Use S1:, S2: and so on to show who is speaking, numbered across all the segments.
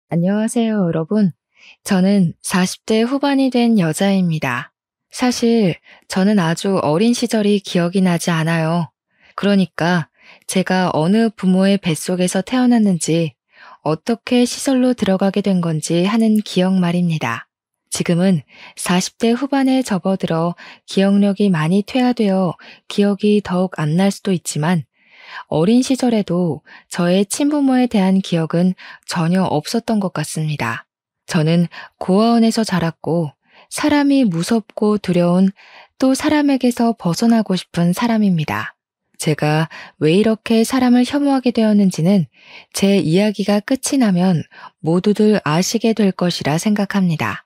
S1: 안녕하세요, 여러분. 저는 40대 후반이 된 여자입니다. 사실 저는 아주 어린 시절이 기억이 나지 않아요. 그러니까 제가 어느 부모의 뱃속에서 태어났는지, 어떻게 시설로 들어가게 된 건지 하는 기억 말입니다. 지금은 40대 후반에 접어들어 기억력이 많이 퇴화되어 기억이 더욱 안 날 수도 있지만, 어린 시절에도 저의 친부모에 대한 기억은 전혀 없었던 것 같습니다. 저는 고아원에서 자랐고 사람이 무섭고 두려운, 또 사람에게서 벗어나고 싶은 사람입니다. 제가 왜 이렇게 사람을 혐오하게 되었는지는 제 이야기가 끝이 나면 모두들 아시게 될 것이라 생각합니다.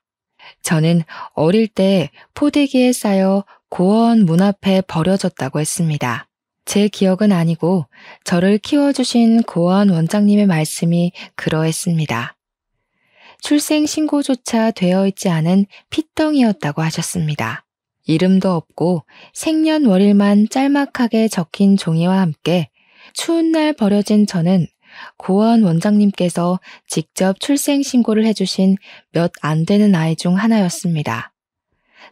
S1: 저는 어릴 때 포대기에 쌓여 고아원 문 앞에 버려졌다고 했습니다. 제 기억은 아니고 저를 키워주신 고아원 원장님의 말씀이 그러했습니다. 출생신고조차 되어 있지 않은 핏덩이였다고 하셨습니다. 이름도 없고 생년월일만 짤막하게 적힌 종이와 함께 추운 날 버려진 저는 고아원 원장님께서 직접 출생신고를 해주신 몇 안 되는 아이 중 하나였습니다.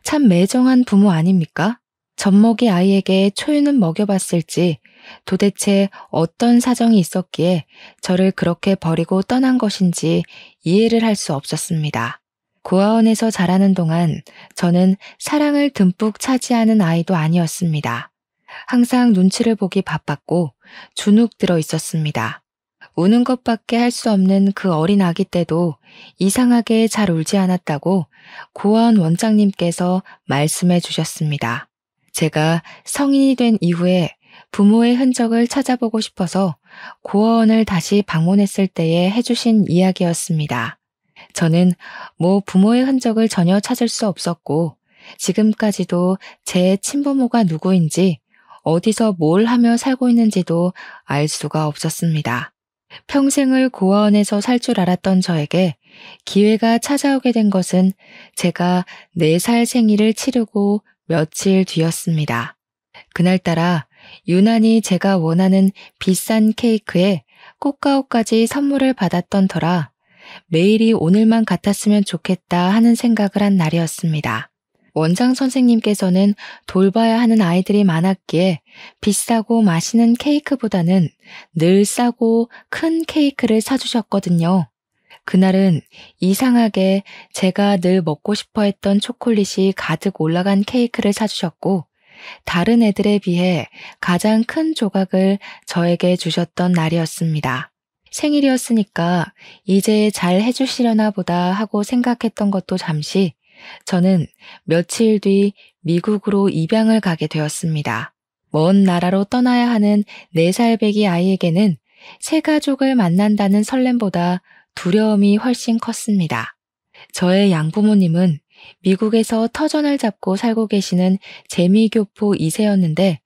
S1: 참 매정한 부모 아닙니까? 젖먹이 아이에게 초유는 먹여봤을지 도대체 어떤 사정이 있었기에 저를 그렇게 버리고 떠난 것인지 이해를 할 수 없었습니다. 고아원에서 자라는 동안 저는 사랑을 듬뿍 차지하는 아이도 아니었습니다. 항상 눈치를 보기 바빴고 주눅 들어 있었습니다. 우는 것밖에 할 수 없는 그 어린 아기 때도 이상하게 잘 울지 않았다고 고아원 원장님께서 말씀해 주셨습니다. 제가 성인이 된 이후에 부모의 흔적을 찾아보고 싶어서 고아원을 다시 방문했을 때에 해주신 이야기였습니다. 저는 부모의 흔적을 전혀 찾을 수 없었고, 지금까지도 제 친부모가 누구인지, 어디서 뭘 하며 살고 있는지도 알 수가 없었습니다. 평생을 고아원에서 살 줄 알았던 저에게 기회가 찾아오게 된 것은 제가 4살 생일을 치르고 며칠 뒤였습니다. 그날따라 유난히 제가 원하는 비싼 케이크에 꽃가루까지 선물을 받았던 터라 매일이 오늘만 같았으면 좋겠다 하는 생각을 한 날이었습니다. 원장 선생님께서는 돌봐야 하는 아이들이 많았기에 비싸고 맛있는 케이크보다는 늘 싸고 큰 케이크를 사주셨거든요. 그날은 이상하게 제가 늘 먹고 싶어 했던 초콜릿이 가득 올라간 케이크를 사주셨고, 다른 애들에 비해 가장 큰 조각을 저에게 주셨던 날이었습니다. 생일이었으니까 이제 잘 해주시려나 보다 하고 생각했던 것도 잠시, 저는 며칠 뒤 미국으로 입양을 가게 되었습니다. 먼 나라로 떠나야 하는 4살 배기 아이에게는 새 가족을 만난다는 설렘보다 두려움이 훨씬 컸습니다. 저의 양부모님은 미국에서 터전을 잡고 살고 계시는 재미교포 2세였는데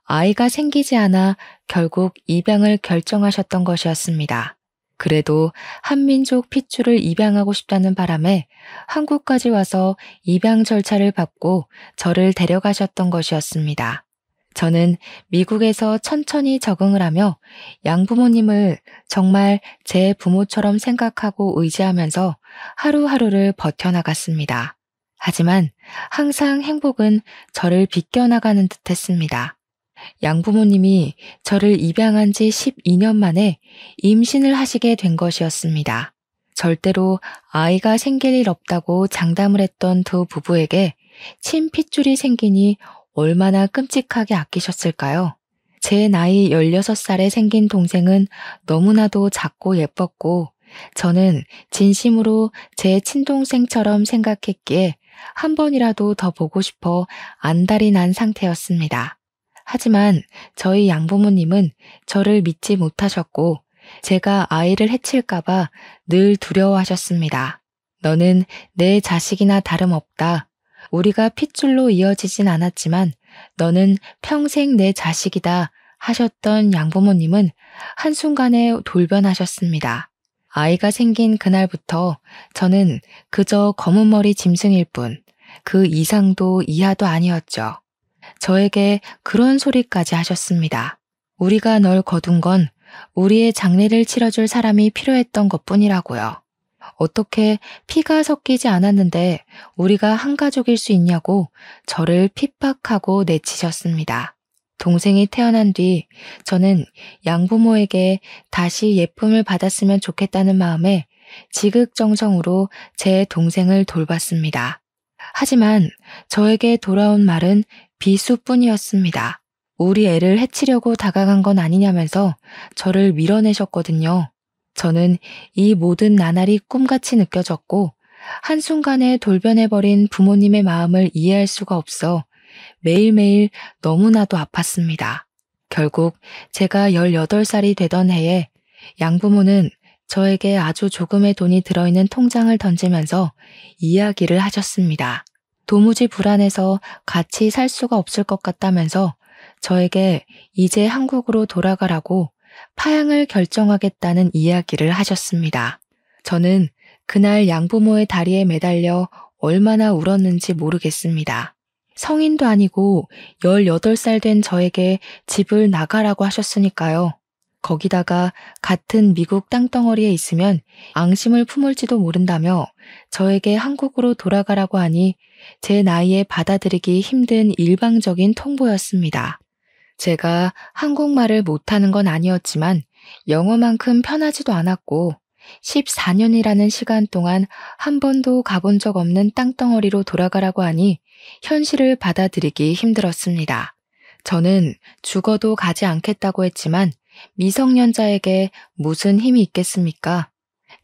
S1: 아이가 생기지 않아 결국 입양을 결정하셨던 것이었습니다. 그래도 한민족 핏줄을 입양하고 싶다는 바람에 한국까지 와서 입양 절차를 밟고 저를 데려가셨던 것이었습니다. 저는 미국에서 천천히 적응을 하며 양부모님을 정말 제 부모처럼 생각하고 의지하면서 하루하루를 버텨나갔습니다. 하지만 항상 행복은 저를 비껴나가는 듯 했습니다. 양부모님이 저를 입양한 지 12년 만에 임신을 하시게 된 것이었습니다. 절대로 아이가 생길 일 없다고 장담을 했던 두 부부에게 친핏줄이 생기니 얼마나 끔찍하게 아끼셨을까요? 제 나이 16살에 생긴 동생은 너무나도 작고 예뻤고, 저는 진심으로 제 친동생처럼 생각했기에 한 번이라도 더 보고 싶어 안달이 난 상태였습니다. 하지만 저희 양부모님은 저를 믿지 못하셨고, 제가 아이를 해칠까봐 늘 두려워하셨습니다. 너는 내 자식이나 다름없다. 우리가 핏줄로 이어지진 않았지만 너는 평생 내 자식이다 하셨던 양부모님은 한순간에 돌변하셨습니다. 아이가 생긴 그날부터 저는 그저 검은 머리 짐승일 뿐, 그 이상도 이하도 아니었죠. 저에게 그런 소리까지 하셨습니다. 우리가 널 거둔 건 우리의 장례를 치러줄 사람이 필요했던 것뿐이라고요. 어떻게 피가 섞이지 않았는데 우리가 한 가족일 수 있냐고 저를 핍박하고 내치셨습니다. 동생이 태어난 뒤 저는 양부모에게 다시 예쁨을 받았으면 좋겠다는 마음에 지극정성으로 제 동생을 돌봤습니다. 하지만 저에게 돌아온 말은 비수뿐이었습니다. 우리 애를 해치려고 다가간 건 아니냐면서 저를 밀어내셨거든요. 저는 이 모든 나날이 꿈같이 느껴졌고 한순간에 돌변해버린 부모님의 마음을 이해할 수가 없어 매일매일 너무나도 아팠습니다. 결국 제가 18살이 되던 해에 양부모는 저에게 아주 조금의 돈이 들어있는 통장을 던지면서 이야기를 하셨습니다. 도무지 불안해서 같이 살 수가 없을 것 같다면서 저에게 이제 한국으로 돌아가라고 파양을 결정하겠다는 이야기를 하셨습니다. 저는 그날 양부모의 다리에 매달려 얼마나 울었는지 모르겠습니다. 성인도 아니고 18살 된 저에게 집을 나가라고 하셨으니까요. 거기다가 같은 미국 땅덩어리에 있으면 앙심을 품을지도 모른다며 저에게 한국으로 돌아가라고 하니 제 나이에 받아들이기 힘든 일방적인 통보였습니다. 제가 한국말을 못하는 건 아니었지만 영어만큼 편하지도 않았고 14년이라는 시간 동안 한 번도 가본 적 없는 땅덩어리로 돌아가라고 하니 현실을 받아들이기 힘들었습니다. 저는 죽어도 가지 않겠다고 했지만 미성년자에게 무슨 힘이 있겠습니까?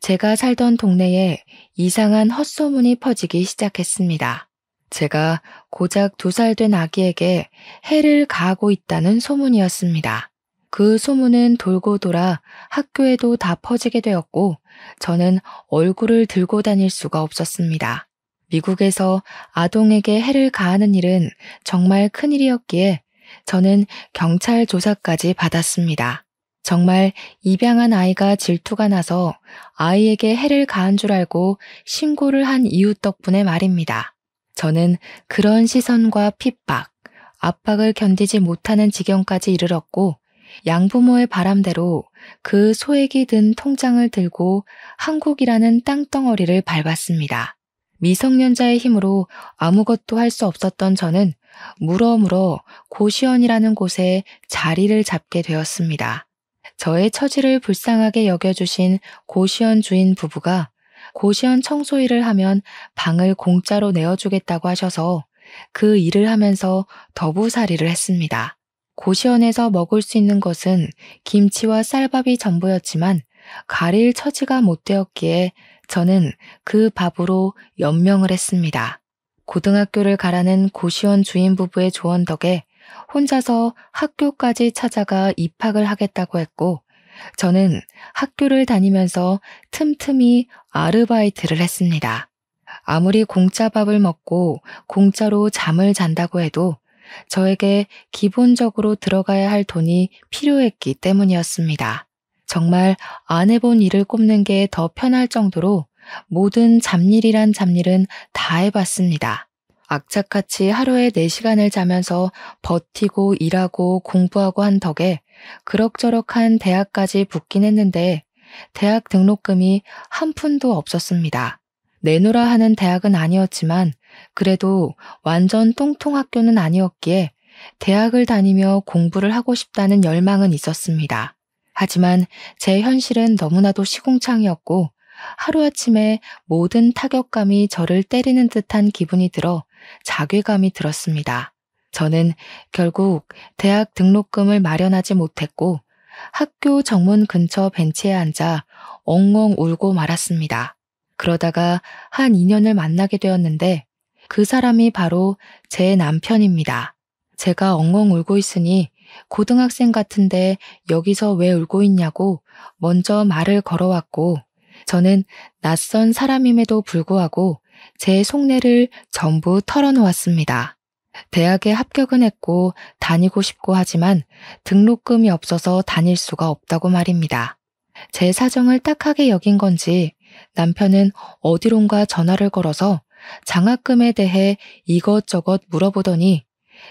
S1: 제가 살던 동네에 이상한 헛소문이 퍼지기 시작했습니다. 제가 고작 2살 된 아기에게 해를 가하고 있다는 소문이었습니다. 그 소문은 돌고 돌아 학교에도 다 퍼지게 되었고 저는 얼굴을 들고 다닐 수가 없었습니다. 미국에서 아동에게 해를 가하는 일은 정말 큰일이었기에 저는 경찰 조사까지 받았습니다. 정말 입양한 아이가 질투가 나서 아이에게 해를 가한 줄 알고 신고를 한 이웃 덕분에 말입니다. 저는 그런 시선과 핍박, 압박을 견디지 못하는 지경까지 이르렀고 양부모의 바람대로 그 소액이 든 통장을 들고 한국이라는 땅덩어리를 밟았습니다. 미성년자의 힘으로 아무것도 할 수 없었던 저는 물어물어 고시원이라는 곳에 자리를 잡게 되었습니다. 저의 처지를 불쌍하게 여겨주신 고시원 주인 부부가 고시원 청소 일을 하면 방을 공짜로 내어주겠다고 하셔서 그 일을 하면서 더부살이를 했습니다. 고시원에서 먹을 수 있는 것은 김치와 쌀밥이 전부였지만 가릴 처지가 못 되었기에 저는 그 밥으로 연명을 했습니다. 고등학교를 가라는 고시원 주인 부부의 조언 덕에 혼자서 학교까지 찾아가 입학을 하겠다고 했고 저는 학교를 다니면서 틈틈이 아르바이트를 했습니다. 아무리 공짜 밥을 먹고 공짜로 잠을 잔다고 해도 저에게 기본적으로 들어가야 할 돈이 필요했기 때문이었습니다. 정말 안 해본 일을 꼽는 게 더 편할 정도로 모든 잡일이란 잡일은 다 해봤습니다. 악착같이 하루에 4시간을 자면서 버티고 일하고 공부하고 한 덕에 그럭저럭한 대학까지 붙긴 했는데 대학 등록금이 한 푼도 없었습니다. 내놓으라 하는 대학은 아니었지만 그래도 완전 똥통 학교는 아니었기에 대학을 다니며 공부를 하고 싶다는 열망은 있었습니다. 하지만 제 현실은 너무나도 시궁창이었고 하루아침에 모든 타격감이 저를 때리는 듯한 기분이 들어 자괴감이 들었습니다. 저는 결국 대학 등록금을 마련하지 못했고 학교 정문 근처 벤치에 앉아 엉엉 울고 말았습니다. 그러다가 한 인연을 만나게 되었는데 그 사람이 바로 제 남편입니다. 제가 엉엉 울고 있으니 고등학생 같은데 여기서 왜 울고 있냐고 먼저 말을 걸어왔고 저는 낯선 사람임에도 불구하고 제 속내를 전부 털어놓았습니다. 대학에 합격은 했고 다니고 싶고 하지만 등록금이 없어서 다닐 수가 없다고 말입니다. 제 사정을 딱하게 여긴 건지 남편은 어디론가 전화를 걸어서 장학금에 대해 이것저것 물어보더니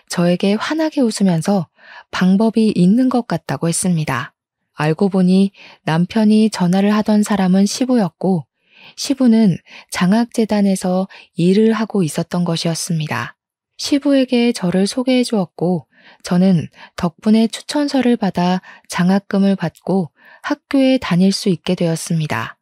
S1: 저에게 환하게 웃으면서 방법이 있는 것 같다고 했습니다. 알고 보니 남편이 전화를 하던 사람은 시부였고 시부는 장학재단에서 일을 하고 있었던 것이었습니다. 시부에게 저를 소개해 주었고 저는 덕분에 추천서를 받아 장학금을 받고 학교에 다닐 수 있게 되었습니다.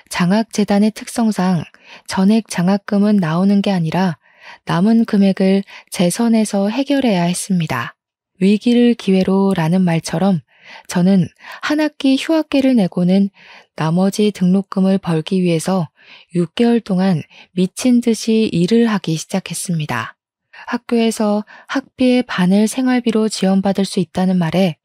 S1: 장학재단의 특성상 전액 장학금은 나오는 게 아니라 남은 금액을 재선에서 해결해야 했습니다. 위기를 기회로 라는 말처럼 저는 한 학기 휴학계를 내고는 나머지 등록금을 벌기 위해서 6개월 동안 미친 듯이 일을 하기 시작했습니다. 학교에서 학비의 반을 생활비로 지원받을 수 있다는 말에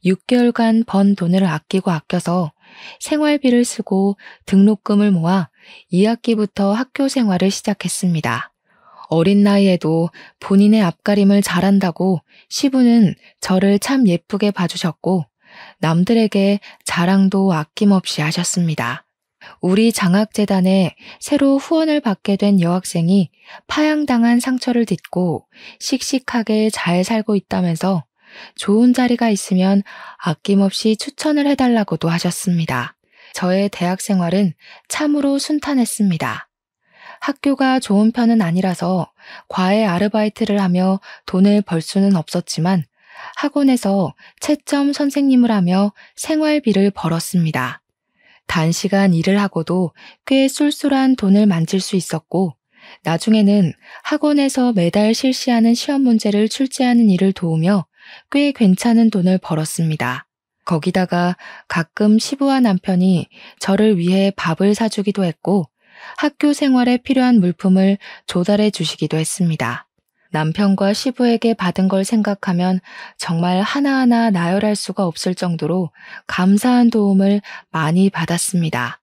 S1: 6개월간 번 돈을 아껴서 생활비를 쓰고 등록금을 모아 2학기부터 학교 생활을 시작했습니다. 어린 나이에도 본인의 앞가림을 잘한다고 시부는 저를 참 예쁘게 봐주셨고 남들에게 자랑도 아낌없이 하셨습니다. 우리 장학재단에 새로 후원을 받게 된 여학생이 파양당한 상처를 딛고 씩씩하게 잘 살고 있다면서 좋은 자리가 있으면 아낌없이 추천을 해달라고도 하셨습니다. 저의 대학 생활은 참으로 순탄했습니다. 학교가 좋은 편은 아니라서 과외 아르바이트를 하며 돈을 벌 수는 없었지만 학원에서 채점 선생님을 하며 생활비를 벌었습니다. 단시간 일을 하고도 꽤 쏠쏠한 돈을 만질 수 있었고 나중에는 학원에서 매달 실시하는 시험 문제를 출제하는 일을 도우며 꽤 괜찮은 돈을 벌었습니다. 거기다가 가끔 시부와 남편이 저를 위해 밥을 사주기도 했고 학교 생활에 필요한 물품을 조달해 주시기도 했습니다. 남편과 시부에게 받은 걸 생각하면 정말 하나하나 나열할 수가 없을 정도로 감사한 도움을 많이 받았습니다.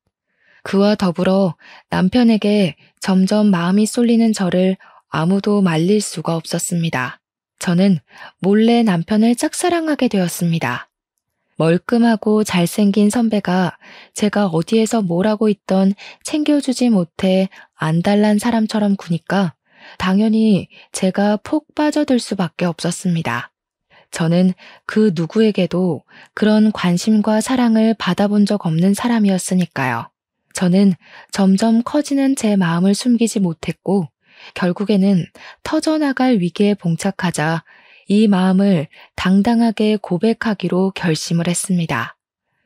S1: 그와 더불어 남편에게 점점 마음이 쏠리는 저를 아무도 말릴 수가 없었습니다. 저는 몰래 남편을 짝사랑하게 되었습니다. 멀끔하고 잘생긴 선배가 제가 어디에서 뭘 하고 있던 챙겨주지 못해 안달난 사람처럼 구니까 당연히 제가 폭 빠져들 수밖에 없었습니다. 저는 그 누구에게도 그런 관심과 사랑을 받아본 적 없는 사람이었으니까요. 저는 점점 커지는 제 마음을 숨기지 못했고 결국에는 터져나갈 위기에 봉착하자 이 마음을 당당하게 고백하기로 결심을 했습니다.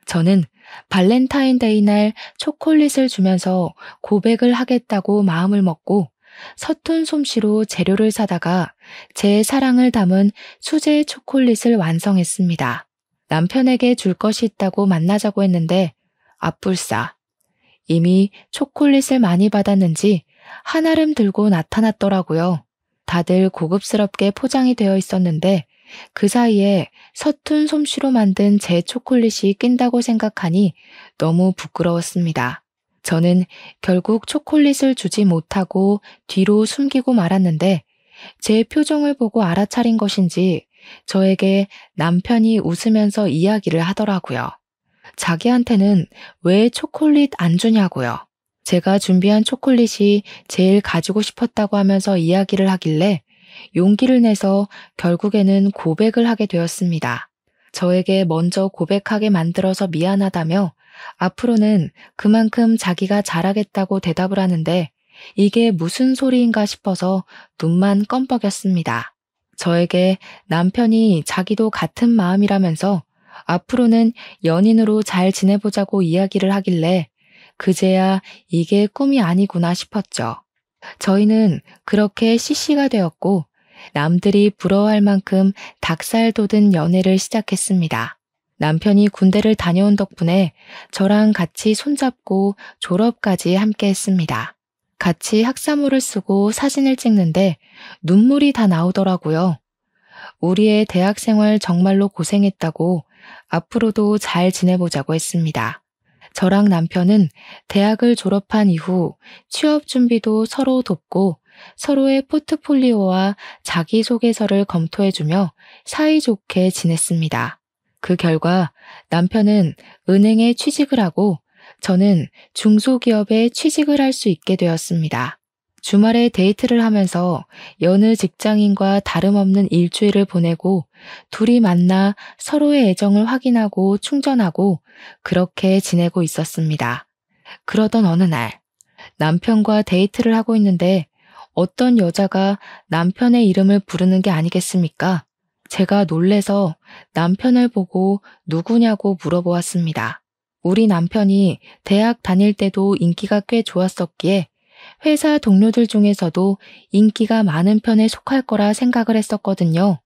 S1: 저는 발렌타인데이 날 초콜릿을 주면서 고백을 하겠다고 마음을 먹고 서툰 솜씨로 재료를 사다가 제 사랑을 담은 수제 초콜릿을 완성했습니다. 남편에게 줄 것이 있다고 만나자고 했는데 앞불싸. 이미 초콜릿을 많이 받았는지 한알음 들고 나타났더라고요. 다들 고급스럽게 포장이 되어 있었는데 그 사이에 서툰 솜씨로 만든 제 초콜릿이 낀다고 생각하니 너무 부끄러웠습니다. 저는 결국 초콜릿을 주지 못하고 뒤로 숨기고 말았는데 제 표정을 보고 알아차린 것인지 저에게 남편이 웃으면서 이야기를 하더라고요. 자기한테는 왜 초콜릿 안 주냐고요. 제가 준비한 초콜릿이 제일 가지고 싶었다고 하면서 이야기를 하길래 용기를 내서 결국에는 고백을 하게 되었습니다. 저에게 먼저 고백하게 만들어서 미안하다며 앞으로는 그만큼 자기가 잘하겠다고 대답을 하는데 이게 무슨 소리인가 싶어서 눈만 껌뻑였습니다. 저에게 남편이 자기도 같은 마음이라면서 앞으로는 연인으로 잘 지내보자고 이야기를 하길래 그제야 이게 꿈이 아니구나 싶었죠. 저희는 그렇게 CC가 되었고 남들이 부러워할 만큼 닭살 돋은 연애를 시작했습니다. 남편이 군대를 다녀온 덕분에 저랑 같이 손잡고 졸업까지 함께 했습니다. 같이 학사모를 쓰고 사진을 찍는데 눈물이 다 나오더라고요. 우리의 대학 생활 정말로 고생했다고 앞으로도 잘 지내보자고 했습니다. 저랑 남편은 대학을 졸업한 이후 취업 준비도 서로 돕고 서로의 포트폴리오와 자기소개서를 검토해주며 사이좋게 지냈습니다. 그 결과 남편은 은행에 취직을 하고 저는 중소기업에 취직을 할 수 있게 되었습니다. 주말에 데이트를 하면서 여느 직장인과 다름없는 일주일을 보내고 둘이 만나 서로의 애정을 확인하고 충전하고 그렇게 지내고 있었습니다. 그러던 어느 날 남편과 데이트를 하고 있는데 어떤 여자가 남편의 이름을 부르는 게 아니겠습니까? 제가 놀래서 남편을 보고 누구냐고 물어보았습니다. 우리 남편이 대학 다닐 때도 인기가 꽤 좋았었기에 회사 동료들 중에서도 인기가 많은 편에 속할 거라 생각을 했었거든요.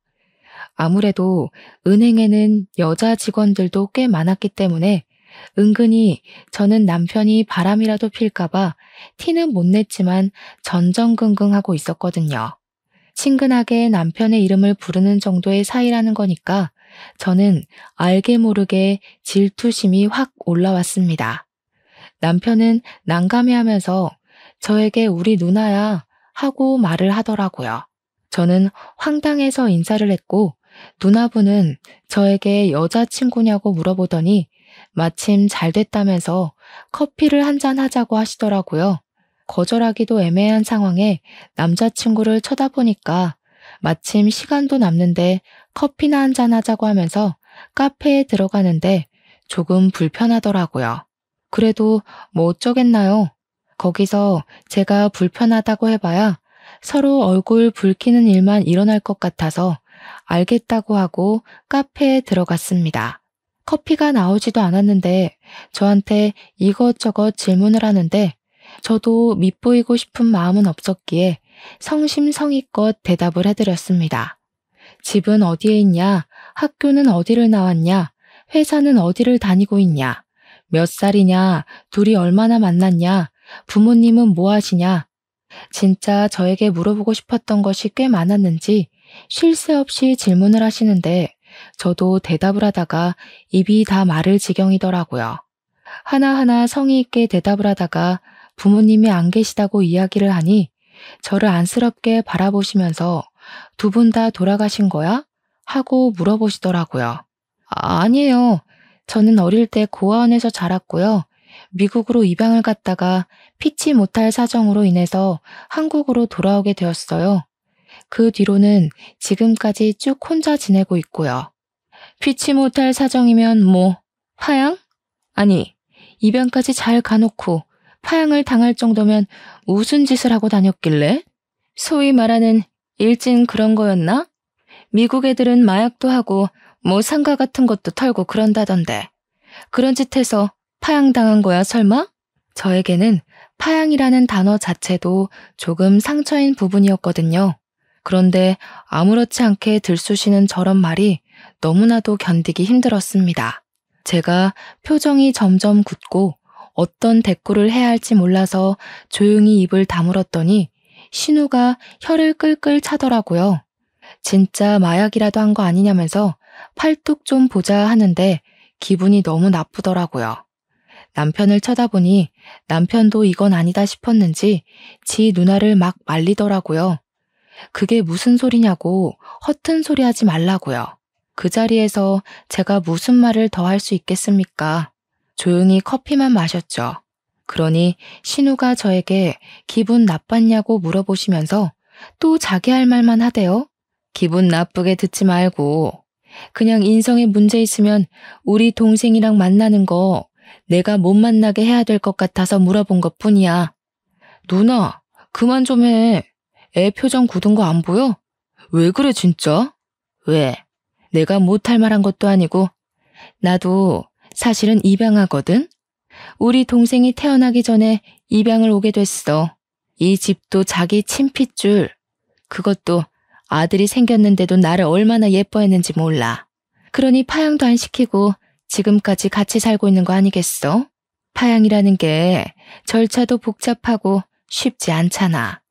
S1: 아무래도 은행에는 여자 직원들도 꽤 많았기 때문에 은근히 저는 남편이 바람이라도 필까봐 티는 못 냈지만 전전긍긍하고 있었거든요. 친근하게 남편의 이름을 부르는 정도의 사이라는 거니까 저는 알게 모르게 질투심이 확 올라왔습니다. 남편은 난감해하면서 저에게 우리 누나야 하고 말을 하더라고요. 저는 황당해서 인사를 했고 누나분은 저에게 여자친구냐고 물어보더니 마침 잘 됐다면서 커피를 한잔 하자고 하시더라고요. 거절하기도 애매한 상황에 남자친구를 쳐다보니까 마침 시간도 남는데 커피나 한잔 하자고 하면서 카페에 들어가는데 조금 불편하더라고요. 그래도 뭐 어쩌겠나요? 거기서 제가 불편하다고 해봐야 서로 얼굴 붉히는 일만 일어날 것 같아서 알겠다고 하고 카페에 들어갔습니다. 커피가 나오지도 않았는데 저한테 이것저것 질문을 하는데 저도 밉보이고 싶은 마음은 없었기에 성심성의껏 대답을 해드렸습니다. 집은 어디에 있냐? 학교는 어디를 나왔냐? 회사는 어디를 다니고 있냐? 몇 살이냐? 둘이 얼마나 만났냐? 부모님은 뭐 하시냐? 진짜 저에게 물어보고 싶었던 것이 꽤 많았는지 쉴 새 없이 질문을 하시는데 저도 대답을 하다가 입이 다 마를 지경이더라고요. 하나하나 성의 있게 대답을 하다가 부모님이 안 계시다고 이야기를 하니 저를 안쓰럽게 바라보시면서 두 분 다 돌아가신 거야? 하고 물어보시더라고요. 아니에요. 저는 어릴 때 고아원에서 자랐고요. 미국으로 입양을 갔다가 피치 못할 사정으로 인해서 한국으로 돌아오게 되었어요. 그 뒤로는 지금까지 쭉 혼자 지내고 있고요. 피치 못할 사정이면 뭐 파양? 아니, 입양까지 잘 가놓고 파양을 당할 정도면 무슨 짓을 하고 다녔길래? 소위 말하는 일진 그런 거였나? 미국 애들은 마약도 하고 뭐 상가 같은 것도 털고 그런다던데. 그런 짓 해서 파양당한 거야 설마? 저에게는 파양이라는 단어 자체도 조금 상처인 부분이었거든요. 그런데 아무렇지 않게 들쑤시는 저런 말이 너무나도 견디기 힘들었습니다. 제가 표정이 점점 굳고 어떤 대꾸를 해야 할지 몰라서 조용히 입을 다물었더니 신우가 혀를 끌끌 차더라고요. 진짜 마약이라도 한 거 아니냐면서 팔뚝 좀 보자 하는데 기분이 너무 나쁘더라고요. 남편을 쳐다보니 남편도 이건 아니다 싶었는지 지 누나를 막 말리더라고요. 그게 무슨 소리냐고 허튼 소리 하지 말라고요. 그 자리에서 제가 무슨 말을 더 할 수 있겠습니까? 조용히 커피만 마셨죠. 그러니 신우가 저에게 기분 나빴냐고 물어보시면서 또 자기 할 말만 하대요. 기분 나쁘게 듣지 말고 그냥 인성에 문제 있으면 우리 동생이랑 만나는 거 내가 못 만나게 해야 될 것 같아서 물어본 것 뿐이야. 누나, 그만 좀 해. 애 표정 굳은 거 안 보여? 왜 그래 진짜? 왜? 내가 못할 말한 것도 아니고 나도 사실은 입양하거든? 우리 동생이 태어나기 전에 입양을 오게 됐어. 이 집도 자기 친핏줄. 그것도 아들이 생겼는데도 나를 얼마나 예뻐했는지 몰라. 그러니 파양도 안 시키고 지금까지 같이 살고 있는 거 아니겠어? 파양이라는 게 절차도 복잡하고 쉽지 않잖아.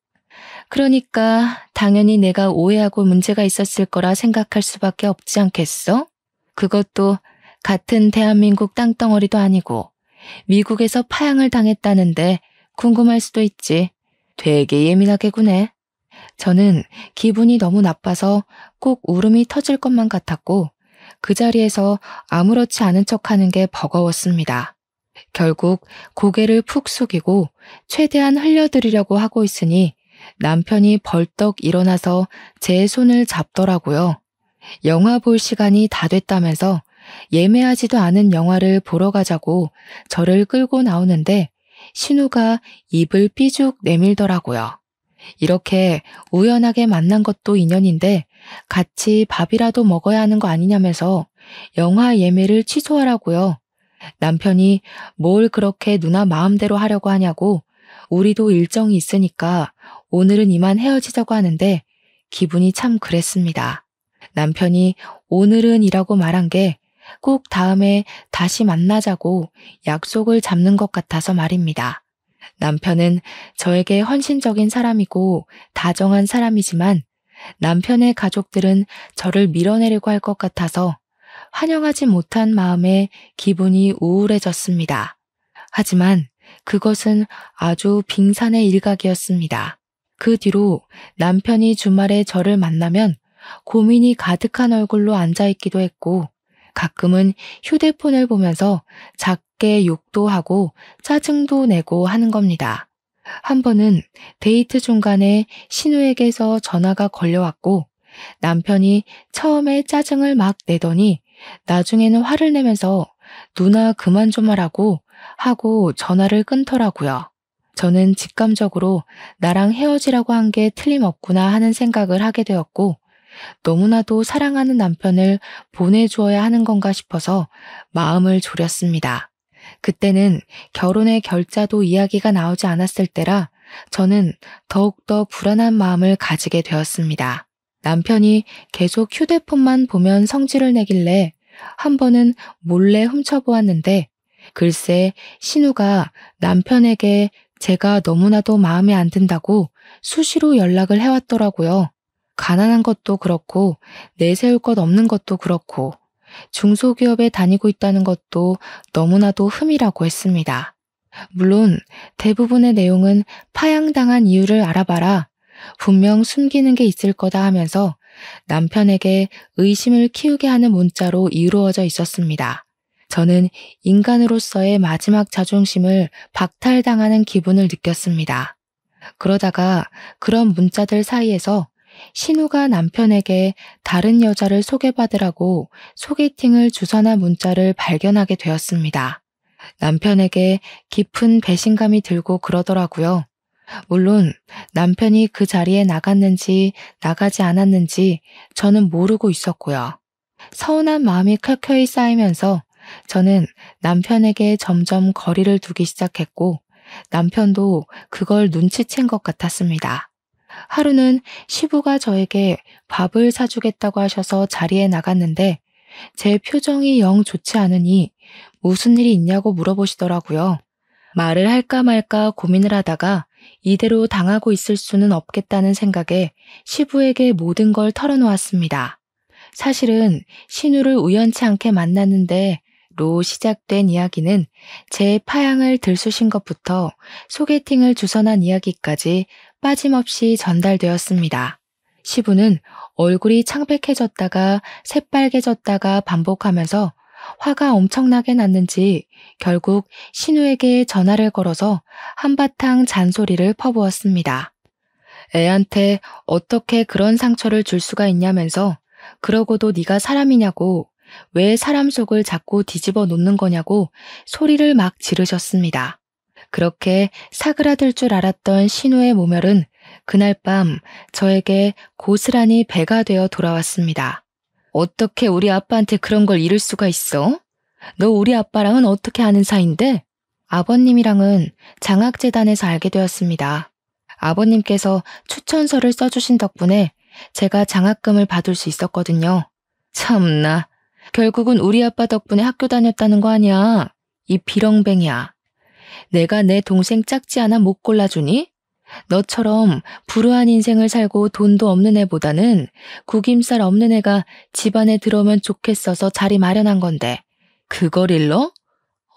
S1: 그러니까 당연히 내가 오해하고 문제가 있었을 거라 생각할 수밖에 없지 않겠어? 그것도 같은 대한민국 땅덩어리도 아니고 미국에서 파양을 당했다는데 궁금할 수도 있지. 되게 예민하게 구네. 저는 기분이 너무 나빠서 꼭 울음이 터질 것만 같았고 그 자리에서 아무렇지 않은 척하는 게 버거웠습니다. 결국 고개를 푹 숙이고 최대한 흘려드리려고 하고 있으니 남편이 벌떡 일어나서 제 손을 잡더라고요. 영화 볼 시간이 다 됐다면서 예매하지도 않은 영화를 보러 가자고 저를 끌고 나오는데 신우가 입을 삐죽 내밀더라고요. 이렇게 우연하게 만난 것도 인연인데 같이 밥이라도 먹어야 하는 거 아니냐면서 영화 예매를 취소하라고요. 남편이 뭘 그렇게 누나 마음대로 하려고 하냐고 우리도 일정이 있으니까 오늘은 이만 헤어지자고 하는데 기분이 참 그랬습니다. 남편이 오늘은 이라고 말한 게 꼭 다음에 다시 만나자고 약속을 잡는 것 같아서 말입니다. 남편은 저에게 헌신적인 사람이고 다정한 사람이지만 남편의 가족들은 저를 밀어내려고 할 것 같아서 환영하지 못한 마음에 기분이 우울해졌습니다. 하지만 그것은 아주 빙산의 일각이었습니다. 그 뒤로 남편이 주말에 저를 만나면 고민이 가득한 얼굴로 앉아있기도 했고 가끔은 휴대폰을 보면서 작게 욕도 하고 짜증도 내고 하는 겁니다. 한 번은 데이트 중간에 신우에게서 전화가 걸려왔고 남편이 처음에 짜증을 막 내더니 나중에는 화를 내면서 누나 그만 좀 하라고 하고 전화를 끊더라고요. 저는 직감적으로 나랑 헤어지라고 한 게 틀림없구나 하는 생각을 하게 되었고 너무나도 사랑하는 남편을 보내주어야 하는 건가 싶어서 마음을 졸였습니다. 그때는 결혼의 결자도 이야기가 나오지 않았을 때라 저는 더욱더 불안한 마음을 가지게 되었습니다. 남편이 계속 휴대폰만 보면 성질을 내길래 한 번은 몰래 훔쳐보았는데 글쎄 신우가 남편에게 제가 너무나도 마음에 안 든다고 수시로 연락을 해왔더라고요. 가난한 것도 그렇고 내세울 것 없는 것도 그렇고 중소기업에 다니고 있다는 것도 너무나도 흠이라고 했습니다. 물론 대부분의 내용은 파양당한 이유를 알아봐라. 분명 숨기는 게 있을 거다 하면서 남편에게 의심을 키우게 하는 문자로 이루어져 있었습니다. 저는 인간으로서의 마지막 자존심을 박탈당하는 기분을 느꼈습니다. 그러다가 그런 문자들 사이에서 신우가 남편에게 다른 여자를 소개받으라고 소개팅을 주선한 문자를 발견하게 되었습니다. 남편에게 깊은 배신감이 들고 그러더라고요. 물론 남편이 그 자리에 나갔는지 나가지 않았는지 저는 모르고 있었고요. 서운한 마음이 켜켜이 쌓이면서 저는 남편에게 점점 거리를 두기 시작했고 남편도 그걸 눈치챈 것 같았습니다. 하루는 시부가 저에게 밥을 사주겠다고 하셔서 자리에 나갔는데 제 표정이 영 좋지 않으니 무슨 일이 있냐고 물어보시더라고요. 말을 할까 말까 고민을 하다가 이대로 당하고 있을 수는 없겠다는 생각에 시부에게 모든 걸 털어놓았습니다. 사실은 신우를 우연치 않게 만났는데 로 시작된 이야기는 제 파양을 들쑤신 것부터 소개팅을 주선한 이야기까지 빠짐없이 전달되었습니다. 시부는 얼굴이 창백해졌다가 새빨개졌다가 반복하면서 화가 엄청나게 났는지 결국 신우에게 전화를 걸어서 한바탕 잔소리를 퍼부었습니다. 애한테 어떻게 그런 상처를 줄 수가 있냐면서 그러고도 네가 사람이냐고 왜 사람 속을 자꾸 뒤집어 놓는 거냐고 소리를 막 지르셨습니다. 그렇게 사그라들 줄 알았던 신우의 모멸은 그날 밤 저에게 고스란히 배가 되어 돌아왔습니다. 어떻게 우리 아빠한테 그런 걸 이럴 수가 있어? 너 우리 아빠랑은 어떻게 아는 사이인데? 아버님이랑은 장학재단에서 알게 되었습니다. 아버님께서 추천서를 써주신 덕분에 제가 장학금을 받을 수 있었거든요. 참나. 결국은 우리 아빠 덕분에 학교 다녔다는 거 아니야. 이 비렁뱅이야. 내가 내 동생 짝지 하나 못 골라주니? 너처럼 불우한 인생을 살고 돈도 없는 애보다는 구김살 없는 애가 집안에 들어오면 좋겠어서 자리 마련한 건데 그걸 일러?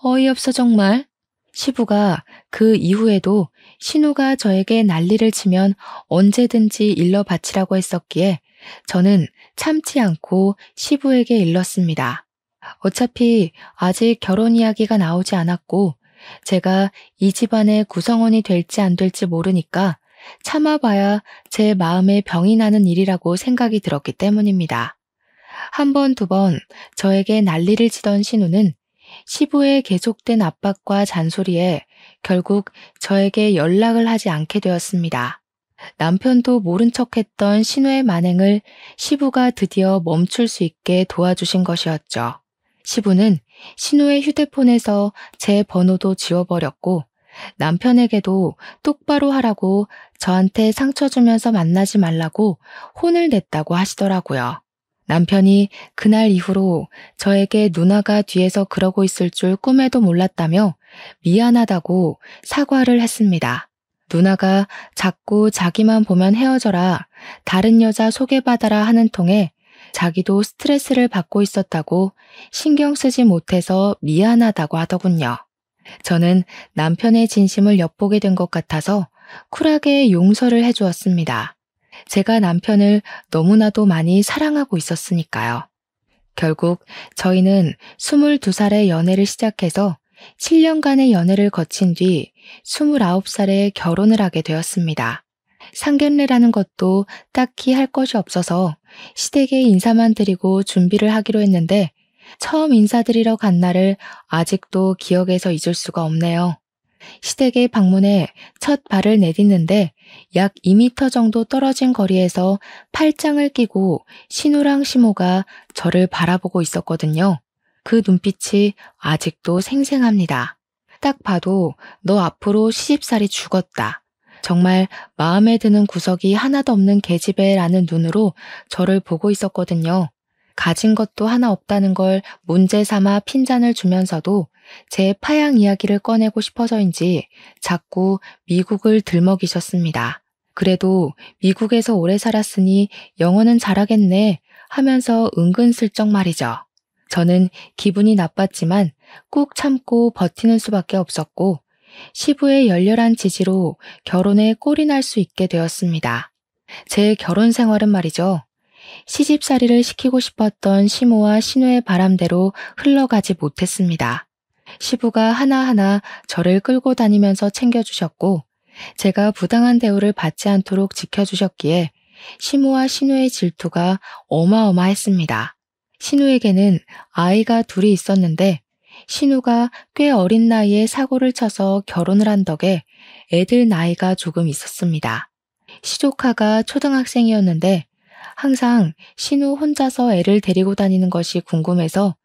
S1: 어이없어 정말. 시부가 그 이후에도 신우가 저에게 난리를 치면 언제든지 일러 바치라고 했었기에 저는 참지 않고 시부에게 일렀습니다. 어차피 아직 결혼 이야기가 나오지 않았고 제가 이 집안의 구성원이 될지 안 될지 모르니까 참아봐야 제 마음에 병이 나는 일이라고 생각이 들었기 때문입니다. 한 번, 두 번 저에게 난리를 치던 신우는 시부의 계속된 압박과 잔소리에 결국 저에게 연락을 하지 않게 되었습니다. 남편도 모른 척했던 신우의 만행을 시부가 드디어 멈출 수 있게 도와주신 것이었죠. 시부는 신우의 휴대폰에서 제 번호도 지워버렸고 남편에게도 똑바로 하라고 저한테 상처 주면서 만나지 말라고 혼을 냈다고 하시더라고요. 남편이 그날 이후로 저에게 누나가 뒤에서 그러고 있을 줄 꿈에도 몰랐다며 미안하다고 사과를 했습니다. 누나가 자꾸 자기만 보면 헤어져라, 다른 여자 소개받아라 하는 통에 자기도 스트레스를 받고 있었다고 신경 쓰지 못해서 미안하다고 하더군요. 저는 남편의 진심을 엿보게 된 것 같아서 쿨하게 용서를 해주었습니다. 제가 남편을 너무나도 많이 사랑하고 있었으니까요. 결국 저희는 22살에 연애를 시작해서 7년간의 연애를 거친 뒤 29살에 결혼을 하게 되었습니다. 상견례라는 것도 딱히 할 것이 없어서 시댁에 인사만 드리고 준비를 하기로 했는데 처음 인사드리러 간 날을 아직도 기억에서 잊을 수가 없네요. 시댁에 방문해 첫 발을 내딛는데 약 2m 정도 떨어진 거리에서 팔짱을 끼고 신우랑 시모가 저를 바라보고 있었거든요. 그 눈빛이 아직도 생생합니다. 딱 봐도 너 앞으로 시집살이 죽었다. 정말 마음에 드는 구석이 하나도 없는 계집애라는 눈으로 저를 보고 있었거든요. 가진 것도 하나 없다는 걸 문제 삼아 핀잔을 주면서도 제 파양 이야기를 꺼내고 싶어서인지 자꾸 미국을 들먹이셨습니다. 그래도 미국에서 오래 살았으니 영어는 잘하겠네 하면서 은근슬쩍 말이죠. 저는 기분이 나빴지만 꾹 참고 버티는 수밖에 없었고 시부의 열렬한 지지로 결혼에 꼴이 날 수 있게 되었습니다. 제 결혼 생활은 말이죠. 시집살이를 시키고 싶었던 시모와 신우의 바람대로 흘러가지 못했습니다. 시부가 하나하나 저를 끌고 다니면서 챙겨주셨고 제가 부당한 대우를 받지 않도록 지켜주셨기에 시모와 신우의 질투가 어마어마했습니다. 신우에게는 아이가 둘이 있었는데 신우가 꽤 어린 나이에 사고를 쳐서 결혼을 한 덕에 애들 나이가 조금 있었습니다. 시조카가 초등학생이었는데 항상 신우 혼자서 애를 데리고 다니는 것이 궁금해서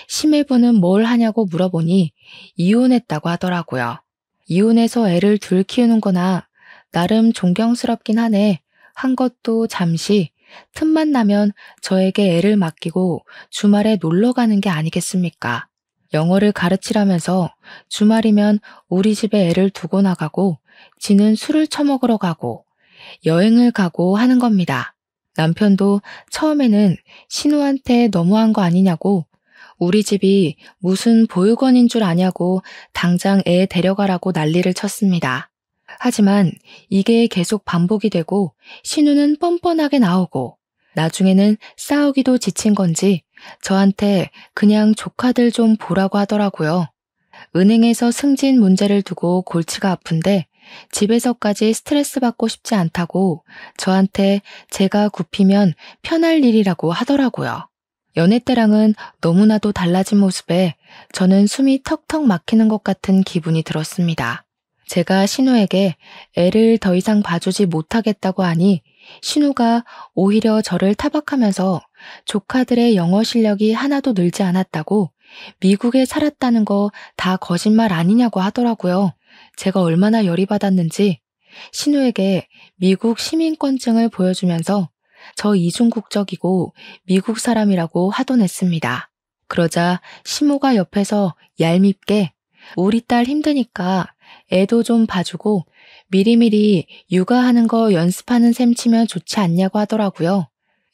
S1: 시매부는 뭘 하냐고 물어보니 이혼했다고 하더라고요. 이혼해서 애를 둘 키우는 거나 나름 존경스럽긴 하네. 한 것도 잠시 틈만 나면 저에게 애를 맡기고 주말에 놀러 가는 게 아니겠습니까? 영어를 가르치라면서 주말이면 우리 집에 애를 두고 나가고 지는 술을 처먹으러 가고 여행을 가고 하는 겁니다. 남편도 처음에는 신우한테 너무한 거 아니냐고 우리 집이 무슨 보육원인 줄 아냐고 당장 애 데려가라고 난리를 쳤습니다. 하지만 이게 계속 반복이 되고 신우는 뻔뻔하게 나오고 나중에는 싸우기도 지친 건지 저한테 그냥 조카들 좀 보라고 하더라고요. 은행에서 승진 문제를 두고 골치가 아픈데 집에서까지 스트레스 받고 싶지 않다고 저한테 제가 굽히면 편할 일이라고 하더라고요. 연애 때랑은 너무나도 달라진 모습에 저는 숨이 턱턱 막히는 것 같은 기분이 들었습니다. 제가 신우에게 애를 더 이상 봐주지 못하겠다고 하니 신우가 오히려 저를 타박하면서 조카들의 영어 실력이 하나도 늘지 않았다고 미국에 살았다는 거 다 거짓말 아니냐고 하더라고요. 제가 얼마나 열이 받았는지 신우에게 미국 시민권증을 보여주면서 저 이중국적이고 미국 사람이라고 화도냈습니다. 그러자 시모가 옆에서 얄밉게 우리 딸 힘드니까 애도 좀 봐주고 미리미리 육아하는 거 연습하는 셈 치면 좋지 않냐고 하더라고요.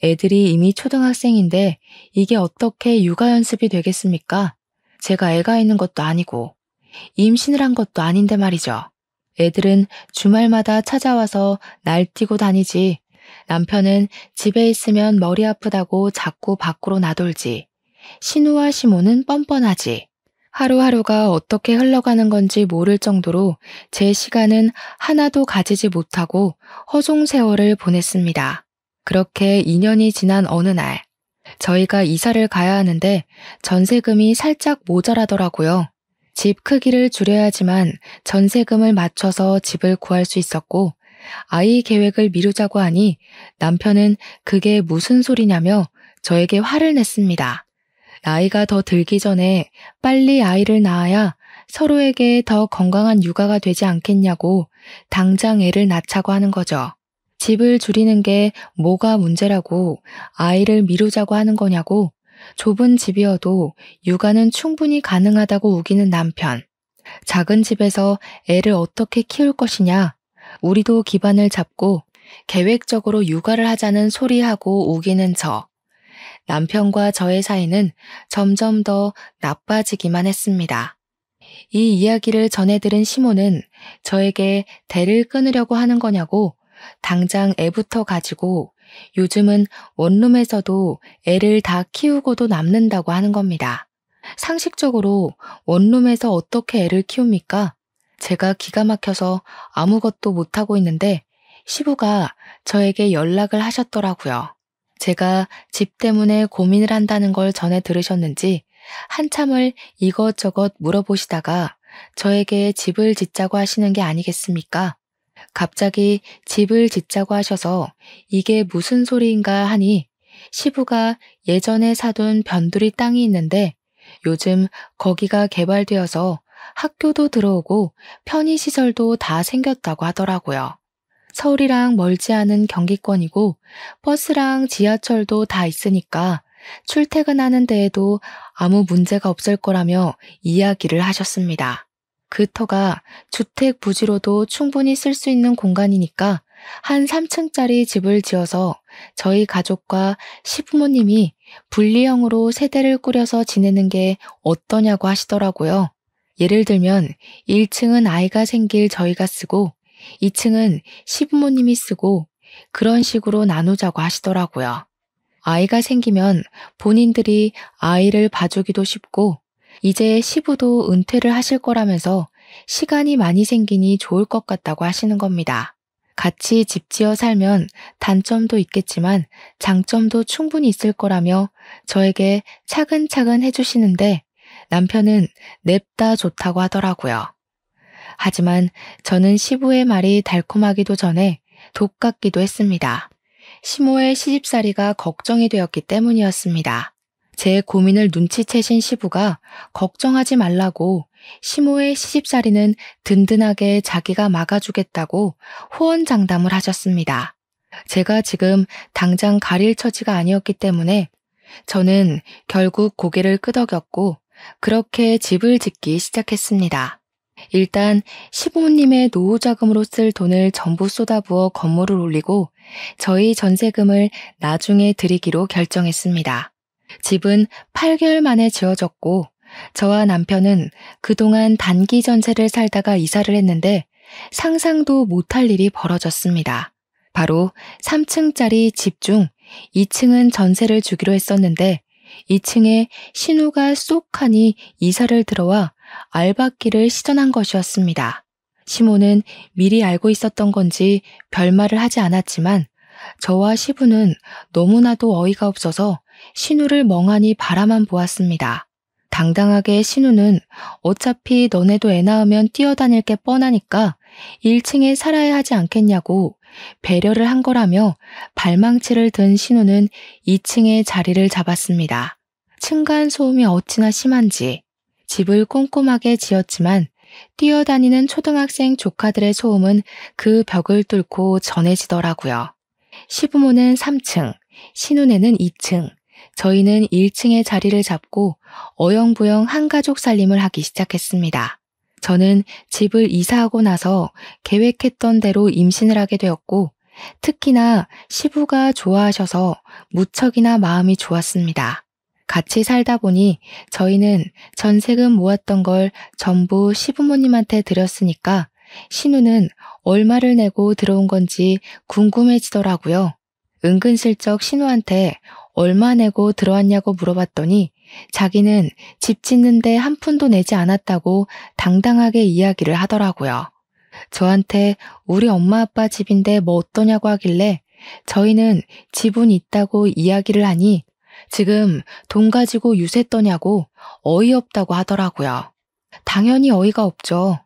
S1: 애들이 이미 초등학생인데 이게 어떻게 육아 연습이 되겠습니까? 제가 애가 있는 것도 아니고 임신을 한 것도 아닌데 말이죠. 애들은 주말마다 찾아와서 날뛰고 다니지. 남편은 집에 있으면 머리 아프다고 자꾸 밖으로 나돌지. 신우와 시모는 뻔뻔하지. 하루하루가 어떻게 흘러가는 건지 모를 정도로 제 시간은 하나도 가지지 못하고 허송 세월을 보냈습니다. 그렇게 2년이 지난 어느 날, 저희가 이사를 가야 하는데 전세금이 살짝 모자라더라고요. 집 크기를 줄여야지만 전세금을 맞춰서 집을 구할 수 있었고, 아이 계획을 미루자고 하니 남편은 그게 무슨 소리냐며 저에게 화를 냈습니다. 나이가 더 들기 전에 빨리 아이를 낳아야 서로에게 더 건강한 육아가 되지 않겠냐고 당장 애를 낳자고 하는 거죠. 집을 줄이는 게 뭐가 문제라고 아이를 미루자고 하는 거냐고, 좁은 집이어도 육아는 충분히 가능하다고 우기는 남편. 작은 집에서 애를 어떻게 키울 것이냐, 우리도 기반을 잡고 계획적으로 육아를 하자는 소리하고 우기는 저. 남편과 저의 사이는 점점 더 나빠지기만 했습니다. 이 이야기를 전해들은 시모는 저에게 대를 끊으려고 하는 거냐고 당장 애부터 가지고 요즘은 원룸에서도 애를 다 키우고도 남는다고 하는 겁니다. 상식적으로 원룸에서 어떻게 애를 키웁니까? 제가 기가 막혀서 아무것도 못하고 있는데 시부가 저에게 연락을 하셨더라고요. 제가 집 때문에 고민을 한다는 걸 전해 들으셨는지 한참을 이것저것 물어보시다가 저에게 집을 짓자고 하시는 게 아니겠습니까? 갑자기 집을 짓자고 하셔서 이게 무슨 소리인가 하니 시부가 예전에 사둔 변두리 땅이 있는데 요즘 거기가 개발되어서 학교도 들어오고 편의시설도 다 생겼다고 하더라고요. 서울이랑 멀지 않은 경기권이고 버스랑 지하철도 다 있으니까 출퇴근하는 데에도 아무 문제가 없을 거라며 이야기를 하셨습니다. 그 터가 주택 부지로도 충분히 쓸 수 있는 공간이니까 한 3층짜리 집을 지어서 저희 가족과 시부모님이 분리형으로 세대를 꾸려서 지내는 게 어떠냐고 하시더라고요. 예를 들면 1층은 아이가 생길 저희가 쓰고 2층은 시부모님이 쓰고 그런 식으로 나누자고 하시더라고요. 아이가 생기면 본인들이 아이를 봐주기도 쉽고 이제 시부도 은퇴를 하실 거라면서 시간이 많이 생기니 좋을 것 같다고 하시는 겁니다. 같이 집 지어 살면 단점도 있겠지만 장점도 충분히 있을 거라며 저에게 차근차근 해주시는데 남편은 냅다 좋다고 하더라고요. 하지만 저는 시부의 말이 달콤하기도 전에 독 같기도 했습니다. 시모의 시집살이가 걱정이 되었기 때문이었습니다. 제 고민을 눈치채신 시부가 걱정하지 말라고 시모의 시집살이는 든든하게 자기가 막아주겠다고 호언장담을 하셨습니다. 제가 지금 당장 가릴 처지가 아니었기 때문에 저는 결국 고개를 끄덕였고 그렇게 집을 짓기 시작했습니다. 일단 시부모님의 노후자금으로 쓸 돈을 전부 쏟아부어 건물을 올리고 저희 전세금을 나중에 드리기로 결정했습니다. 집은 8개월 만에 지어졌고 저와 남편은 그동안 단기 전세를 살다가 이사를 했는데 상상도 못할 일이 벌어졌습니다. 바로 3층짜리 집 중 2층은 전세를 주기로 했었는데 2층에 신우가 쏙하니 이사를 들어와 알박기를 시전한 것이었습니다. 시모는 미리 알고 있었던 건지 별말을 하지 않았지만 저와 시부는 너무나도 어이가 없어서 신우를 멍하니 바라만 보았습니다. 당당하게 신우는 어차피 너네도 애 낳으면 뛰어다닐 게 뻔하니까 1층에 살아야 하지 않겠냐고 배려를 한 거라며 발망치를 든 신우는 2층에 자리를 잡았습니다. 층간소음이 어찌나 심한지 집을 꼼꼼하게 지었지만 뛰어다니는 초등학생 조카들의 소음은 그 벽을 뚫고 전해지더라고요. 시부모는 3층, 신우네는 2층, 저희는 1층에 자리를 잡고 어영부영 한가족 살림을 하기 시작했습니다. 저는 집을 이사하고 나서 계획했던 대로 임신을 하게 되었고 특히나 시부가 좋아하셔서 무척이나 마음이 좋았습니다. 같이 살다 보니 저희는 전세금 모았던 걸 전부 시부모님한테 드렸으니까 신우는 얼마를 내고 들어온 건지 궁금해지더라고요. 은근슬쩍 신우한테 얼마 내고 들어왔냐고 물어봤더니 자기는 집 짓는데 한 푼도 내지 않았다고 당당하게 이야기를 하더라고요. 저한테 우리 엄마 아빠 집인데 뭐 어떠냐고 하길래 저희는 집은 있다고 이야기를 하니 지금 돈 가지고 유세 떠냐고 어이없다고 하더라고요. 당연히 어이가 없죠.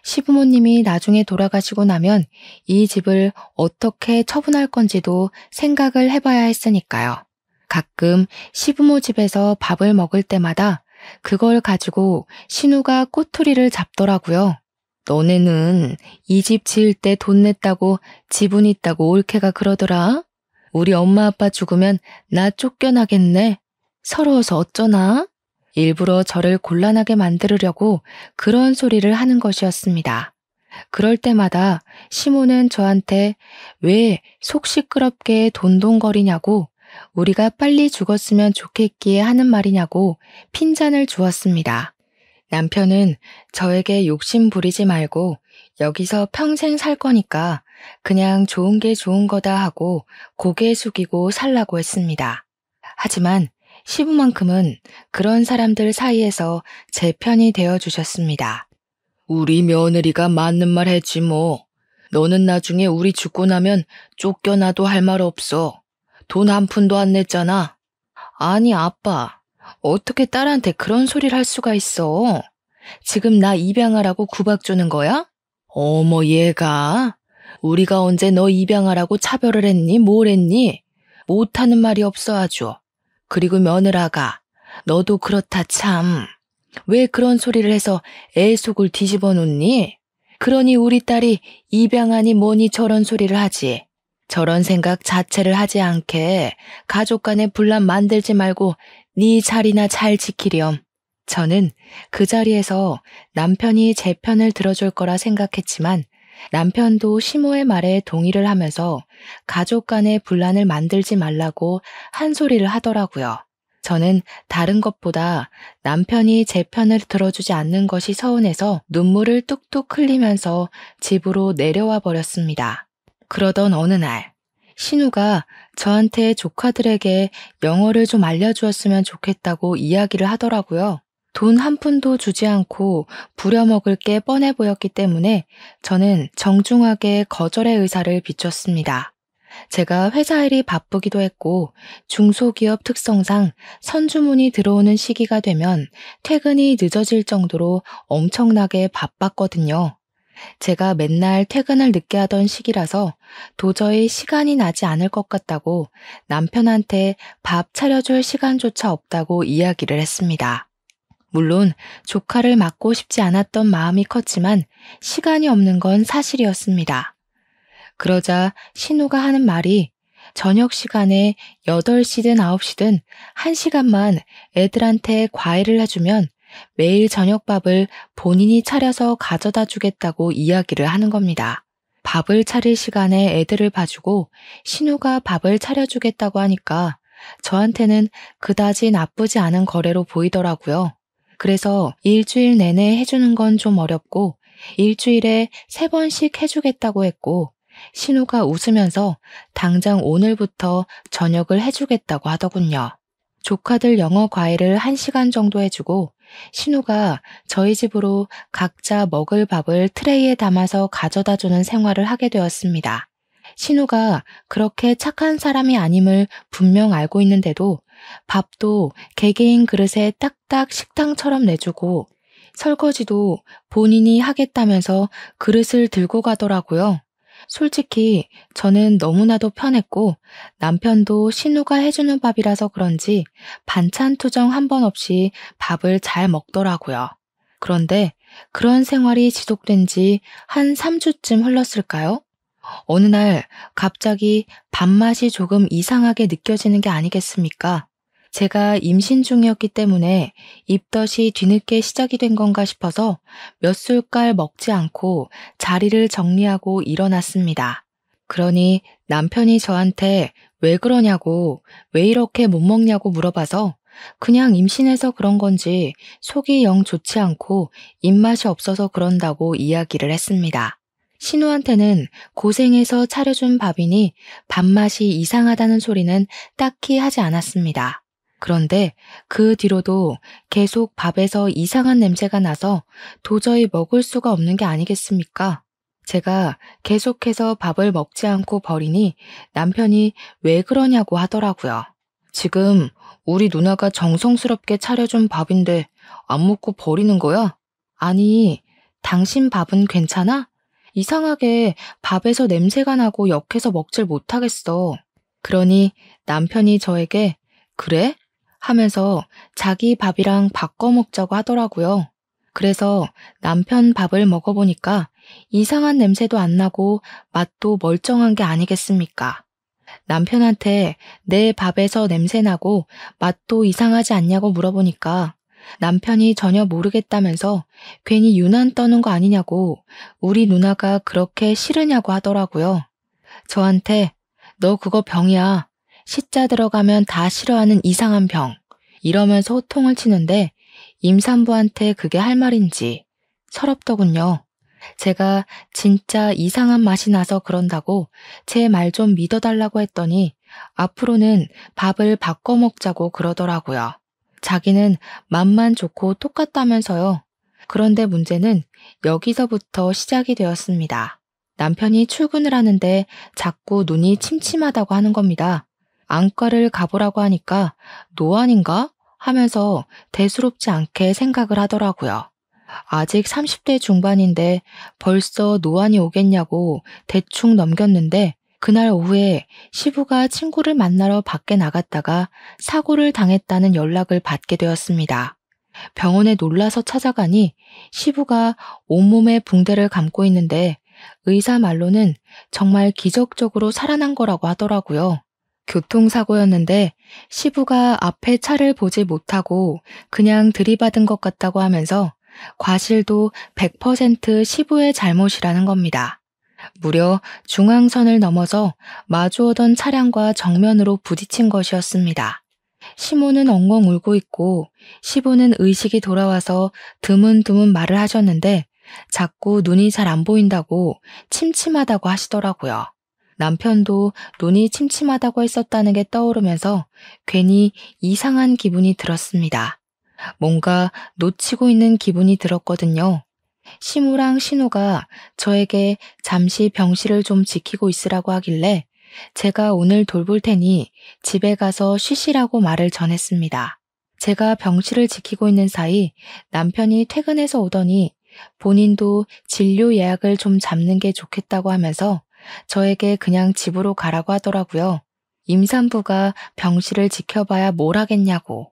S1: 시부모님이 나중에 돌아가시고 나면 이 집을 어떻게 처분할 건지도 생각을 해봐야 했으니까요. 가끔 시부모 집에서 밥을 먹을 때마다 그걸 가지고 신우가 꼬투리를 잡더라고요. 너네는 이 집 지을 때 돈 냈다고 지분 있다고 올케가 그러더라. 우리 엄마 아빠 죽으면 나 쫓겨나겠네. 서러워서 어쩌나? 일부러 저를 곤란하게 만들으려고 그런 소리를 하는 것이었습니다. 그럴 때마다 시모는 저한테 왜 속 시끄럽게 돈동거리냐고, 우리가 빨리 죽었으면 좋겠기에 하는 말이냐고 핀잔을 주었습니다. 남편은 저에게 욕심 부리지 말고 여기서 평생 살 거니까 그냥 좋은 게 좋은 거다 하고 고개 숙이고 살라고 했습니다. 하지만 시부만큼은 그런 사람들 사이에서 제 편이 되어주셨습니다. 우리 며느리가 맞는 말 했지 뭐. 너는 나중에 우리 죽고 나면 쫓겨나도 할 말 없어. 돈 한 푼도 안 냈잖아. 아니 아빠, 어떻게 딸한테 그런 소리를 할 수가 있어? 지금 나 입양하라고 구박 주는 거야? 어머 얘가, 우리가 언제 너 입양하라고 차별을 했니? 뭘 했니? 못하는 말이 없어 아주. 그리고 며느라가, 너도 그렇다 참. 왜 그런 소리를 해서 애 속을 뒤집어 놓니? 그러니 우리 딸이 입양하니 뭐니 저런 소리를 하지. 저런 생각 자체를 하지 않게 가족 간에 분란 만들지 말고 네 자리나 잘 지키렴. 저는 그 자리에서 남편이 제 편을 들어줄 거라 생각했지만 남편도 시모의 말에 동의를 하면서 가족 간의 분란을 만들지 말라고 한 소리를 하더라고요. 저는 다른 것보다 남편이 제 편을 들어주지 않는 것이 서운해서 눈물을 뚝뚝 흘리면서 집으로 내려와 버렸습니다. 그러던 어느 날, 신우가 저한테 조카들에게 영어를 좀 알려주었으면 좋겠다고 이야기를 하더라고요. 돈 한 푼도 주지 않고 부려먹을 게 뻔해 보였기 때문에 저는 정중하게 거절의 의사를 비췄습니다. 제가 회사 일이 바쁘기도 했고 중소기업 특성상 선주문이 들어오는 시기가 되면 퇴근이 늦어질 정도로 엄청나게 바빴거든요. 제가 맨날 퇴근을 늦게 하던 시기라서 도저히 시간이 나지 않을 것 같다고 남편한테 밥 차려줄 시간조차 없다고 이야기를 했습니다. 물론 조카를 맡고 싶지 않았던 마음이 컸지만 시간이 없는 건 사실이었습니다. 그러자 신우가 하는 말이 저녁 시간에 8시든 9시든 1시간만 애들한테 과외를 해주면 매일 저녁밥을 본인이 차려서 가져다 주겠다고 이야기를 하는 겁니다. 밥을 차릴 시간에 애들을 봐주고 신우가 밥을 차려주겠다고 하니까 저한테는 그다지 나쁘지 않은 거래로 보이더라고요. 그래서 일주일 내내 해주는 건 좀 어렵고 일주일에 3번씩 해주겠다고 했고 신우가 웃으면서 당장 오늘부터 저녁을 해주겠다고 하더군요. 조카들 영어 과외를 1시간 정도 해주고 신우가 저희 집으로 각자 먹을 밥을 트레이에 담아서 가져다 주는 생활을 하게 되었습니다. 신우가 그렇게 착한 사람이 아님을 분명 알고 있는데도 밥도 개개인 그릇에 딱딱 식당처럼 내주고 설거지도 본인이 하겠다면서 그릇을 들고 가더라고요. 솔직히 저는 너무나도 편했고 남편도 신우가 해주는 밥이라서 그런지 반찬 투정 한 번 없이 밥을 잘 먹더라고요. 그런데 그런 생활이 지속된 지 한 3주쯤 흘렀을까요? 어느 날 갑자기 밥맛이 조금 이상하게 느껴지는 게 아니겠습니까? 제가 임신 중이었기 때문에 입덧이 뒤늦게 시작이 된 건가 싶어서 몇 숟갈 먹지 않고 자리를 정리하고 일어났습니다. 그러니 남편이 저한테 왜 그러냐고, 왜 이렇게 못 먹냐고 물어봐서 그냥 임신해서 그런 건지 속이 영 좋지 않고 입맛이 없어서 그런다고 이야기를 했습니다. 신우한테는 고생해서 차려준 밥이니 밥맛이 이상하다는 소리는 딱히 하지 않았습니다. 그런데 그 뒤로도 계속 밥에서 이상한 냄새가 나서 도저히 먹을 수가 없는 게 아니겠습니까? 제가 계속해서 밥을 먹지 않고 버리니 남편이 왜 그러냐고 하더라고요. 지금 우리 누나가 정성스럽게 차려준 밥인데 안 먹고 버리는 거야? 아니, 당신 밥은 괜찮아? 이상하게 밥에서 냄새가 나고 역해서 먹질 못하겠어. 그러니 남편이 저에게 그래? 하면서 자기 밥이랑 바꿔 먹자고 하더라고요. 그래서 남편 밥을 먹어보니까 이상한 냄새도 안 나고 맛도 멀쩡한 게 아니겠습니까? 남편한테 내 밥에서 냄새 나고 맛도 이상하지 않냐고 물어보니까 남편이 전혀 모르겠다면서 괜히 유난 떠는 거 아니냐고 우리 누나가 그렇게 싫으냐고 하더라고요. 저한테 너 그거 병이야. 시자 들어가면 다 싫어하는 이상한 병. 이러면서 호통을 치는데 임산부한테 그게 할 말인지 서럽더군요. 제가 진짜 이상한 맛이 나서 그런다고 제 말 좀 믿어달라고 했더니 앞으로는 밥을 바꿔 먹자고 그러더라고요. 자기는 맛만 좋고 똑같다면서요. 그런데 문제는 여기서부터 시작이 되었습니다. 남편이 출근을 하는데 자꾸 눈이 침침하다고 하는 겁니다. 안과를 가보라고 하니까 노안인가? 하면서 대수롭지 않게 생각을 하더라고요. 아직 30대 중반인데 벌써 노안이 오겠냐고 대충 넘겼는데 그날 오후에 시부가 친구를 만나러 밖에 나갔다가 사고를 당했다는 연락을 받게 되었습니다. 병원에 놀라서 찾아가니 시부가 온몸에 붕대를 감고 있는데 의사 말로는 정말 기적적으로 살아난 거라고 하더라고요. 교통사고였는데 시부가 앞에 차를 보지 못하고 그냥 들이받은 것 같다고 하면서 과실도 100% 시부의 잘못이라는 겁니다. 무려 중앙선을 넘어서 마주오던 차량과 정면으로 부딪힌 것이었습니다. 시모는 엉엉 울고 있고 시부는 의식이 돌아와서 드문드문 말을 하셨는데 자꾸 눈이 잘 안 보인다고 침침하다고 하시더라고요. 남편도 눈이 침침하다고 했었다는 게 떠오르면서 괜히 이상한 기분이 들었습니다. 뭔가 놓치고 있는 기분이 들었거든요. 시무랑 신우가 저에게 잠시 병실을 좀 지키고 있으라고 하길래 제가 오늘 돌볼 테니 집에 가서 쉬시라고 말을 전했습니다. 제가 병실을 지키고 있는 사이 남편이 퇴근해서 오더니 본인도 진료 예약을 좀 잡는 게 좋겠다고 하면서 저에게 그냥 집으로 가라고 하더라고요. 임산부가 병실을 지켜봐야 뭘 하겠냐고.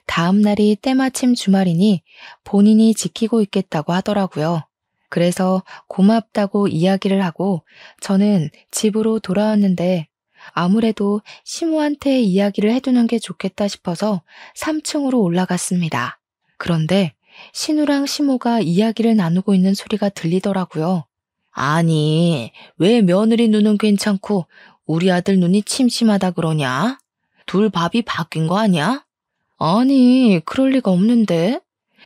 S1: 다음 날이 때마침 주말이니 본인이 지키고 있겠다고 하더라고요. 그래서 고맙다고 이야기를 하고 저는 집으로 돌아왔는데 아무래도 시모한테 이야기를 해두는 게 좋겠다 싶어서 3층으로 올라갔습니다. 그런데 신우랑 시모가 이야기를 나누고 있는 소리가 들리더라고요. 아니, 왜 며느리 눈은 괜찮고 우리 아들 눈이 침침하다 그러냐? 둘 밥이 바뀐 거 아니야? 아니, 그럴 리가 없는데.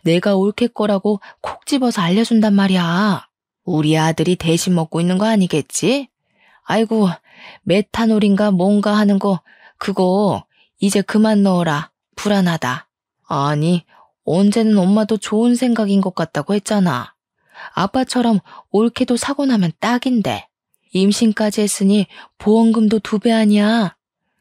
S1: 내가 옳게 거라고 콕 집어서 알려준단 말이야. 우리 아들이 대신 먹고 있는 거 아니겠지? 아이고, 메탄올인가 뭔가 하는 거, 그거 이제 그만 넣어라. 불안하다. 아니, 언제는 엄마도 좋은 생각인 것 같다고 했잖아. 아빠처럼 옳게도 사고 나면 딱인데. 임신까지 했으니 보험금도 2배 아니야.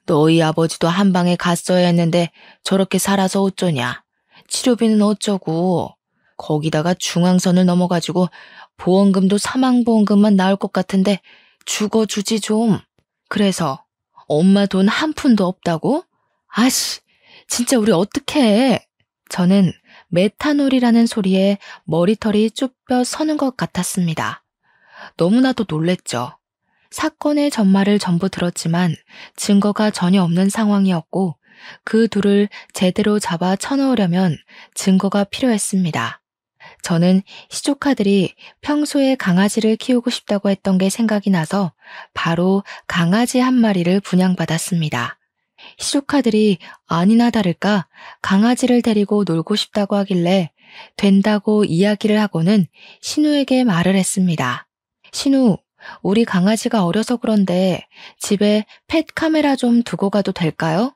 S1: 너희 아버지도 한 방에 갔어야 했는데 저렇게 살아서 어쩌냐. 치료비는 어쩌고. 거기다가 중앙선을 넘어가지고 보험금도 사망보험금만 나올 것 같은데 죽어주지 좀. 그래서 엄마 돈 한 푼도 없다고? 아씨, 진짜 우리 어떡해. 저는 메탄올이라는 소리에 머리털이 쭈뼛 서는 것 같았습니다. 너무나도 놀랬죠. 사건의 전말을 전부 들었지만 증거가 전혀 없는 상황이었고 그 둘을 제대로 잡아 쳐넣으려면 증거가 필요했습니다. 저는 시조카들이 평소에 강아지를 키우고 싶다고 했던 게 생각이 나서 바로 강아지 한 마리를 분양받았습니다. 시조카들이 아니나 다를까 강아지를 데리고 놀고 싶다고 하길래 된다고 이야기를 하고는 신우에게 말을 했습니다. 신우, 우리 강아지가 어려서 그런데 집에 펫 카메라 좀 두고 가도 될까요?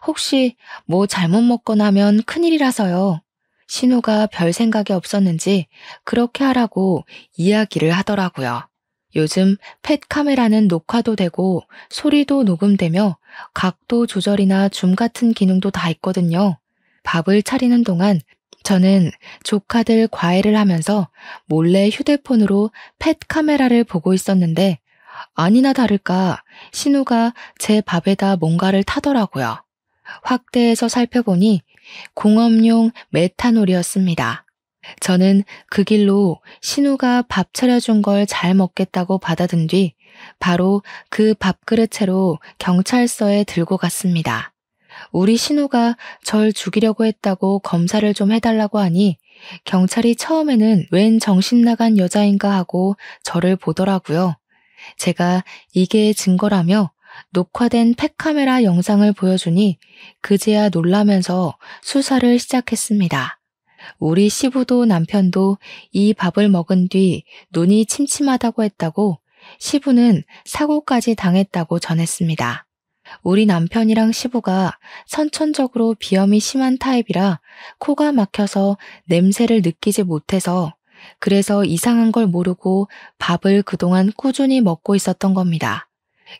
S1: 혹시 뭐 잘못 먹거나 하면 큰일이라서요. 신우가 별 생각이 없었는지 그렇게 하라고 이야기를 하더라고요. 요즘 펫 카메라는 녹화도 되고 소리도 녹음되며 각도 조절이나 줌 같은 기능도 다 있거든요. 밥을 차리는 동안 저는 조카들 과외를 하면서 몰래 휴대폰으로 펫 카메라를 보고 있었는데 아니나 다를까 신우가 제 밥에다 뭔가를 타더라고요. 확대해서 살펴보니 공업용 메탄올이었습니다. 저는 그 길로 신우가 밥 차려준 걸 잘 먹겠다고 받아든 뒤 바로 그 밥그릇 채로 경찰서에 들고 갔습니다. 우리 신우가 절 죽이려고 했다고 검사를 좀 해달라고 하니 경찰이 처음에는 웬 정신 나간 여자인가 하고 저를 보더라고요. 제가 이게 증거라며 녹화된 팩카메라 영상을 보여주니 그제야 놀라면서 수사를 시작했습니다. 우리 시부도 남편도 이 밥을 먹은 뒤 눈이 침침하다고 했다고 시부는 사고까지 당했다고 전했습니다. 우리 남편이랑 시부가 선천적으로 비염이 심한 타입이라 코가 막혀서 냄새를 느끼지 못해서 그래서 이상한 걸 모르고 밥을 그동안 꾸준히 먹고 있었던 겁니다.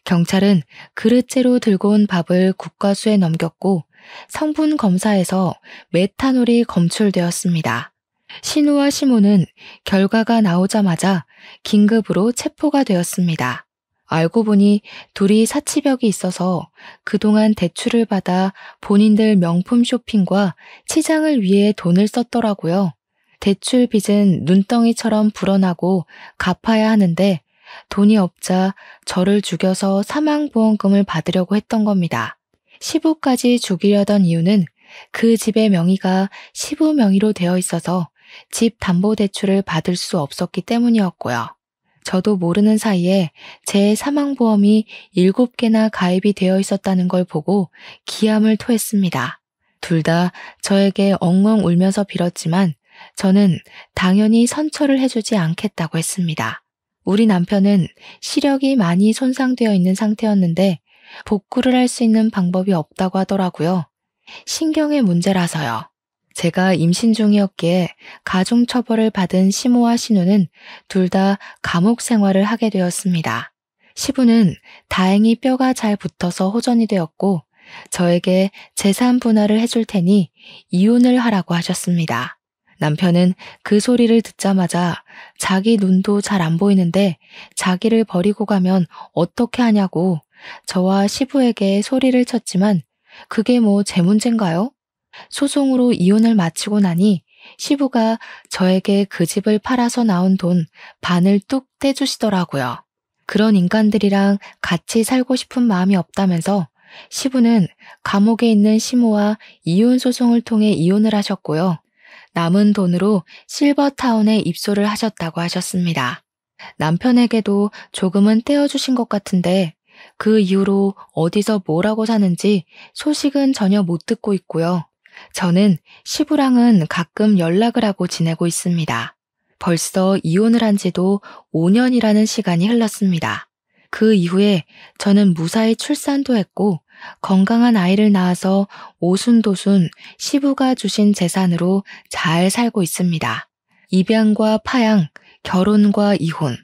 S1: 경찰은 그릇째로 들고 온 밥을 국과수에 넘겼고 성분 검사에서 메탄올이 검출되었습니다. 신우와 시모는 결과가 나오자마자 긴급으로 체포가 되었습니다. 알고 보니 둘이 사치벽이 있어서 그동안 대출을 받아 본인들 명품 쇼핑과 치장을 위해 돈을 썼더라고요. 대출 빚은 눈덩이처럼 불어나고 갚아야 하는데 돈이 없자 저를 죽여서 사망보험금을 받으려고 했던 겁니다. 시부까지 죽이려던 이유는 그 집의 명의가 시부 명의로 되어 있어서 집 담보대출을 받을 수 없었기 때문이었고요. 저도 모르는 사이에 제 사망보험이 7개나 가입이 되어 있었다는 걸 보고 기함을 토했습니다. 둘 다 저에게 엉엉 울면서 빌었지만 저는 당연히 선처를 해주지 않겠다고 했습니다. 우리 남편은 시력이 많이 손상되어 있는 상태였는데 복구를 할 수 있는 방법이 없다고 하더라고요. 신경의 문제라서요. 제가 임신 중이었기에 가중처벌을 받은 시모와 신우는 둘 다 감옥 생활을 하게 되었습니다. 시부는 다행히 뼈가 잘 붙어서 호전이 되었고 저에게 재산 분할을 해줄 테니 이혼을 하라고 하셨습니다. 남편은 그 소리를 듣자마자 자기 눈도 잘 안 보이는데 자기를 버리고 가면 어떻게 하냐고 저와 시부에게 소리를 쳤지만 그게 뭐 제 문제인가요? 소송으로 이혼을 마치고 나니 시부가 저에게 그 집을 팔아서 나온 돈 반을 뚝 떼주시더라고요. 그런 인간들이랑 같이 살고 싶은 마음이 없다면서 시부는 감옥에 있는 시모와 이혼 소송을 통해 이혼을 하셨고요. 남은 돈으로 실버타운에 입소를 하셨다고 하셨습니다. 남편에게도 조금은 떼어주신 것 같은데 그 이후로 어디서 뭐라고 사는지 소식은 전혀 못 듣고 있고요. 저는 시부랑은 가끔 연락을 하고 지내고 있습니다. 벌써 이혼을 한 지도 5년이라는 시간이 흘렀습니다. 그 이후에 저는 무사히 출산도 했고 건강한 아이를 낳아서 오순도순 시부가 주신 재산으로 잘 살고 있습니다. 입양과 파양, 결혼과 이혼.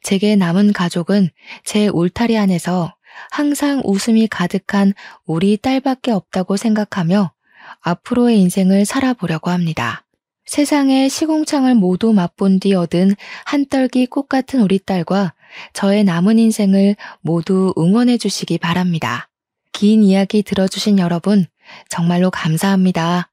S1: 제게 남은 가족은 제 울타리 안에서 항상 웃음이 가득한 우리 딸밖에 없다고 생각하며 앞으로의 인생을 살아보려고 합니다. 세상의 시궁창을 모두 맛본 뒤 얻은 한떨기 꽃 같은 우리 딸과 저의 남은 인생을 모두 응원해 주시기 바랍니다. 긴 이야기 들어주신 여러분 정말로 감사합니다.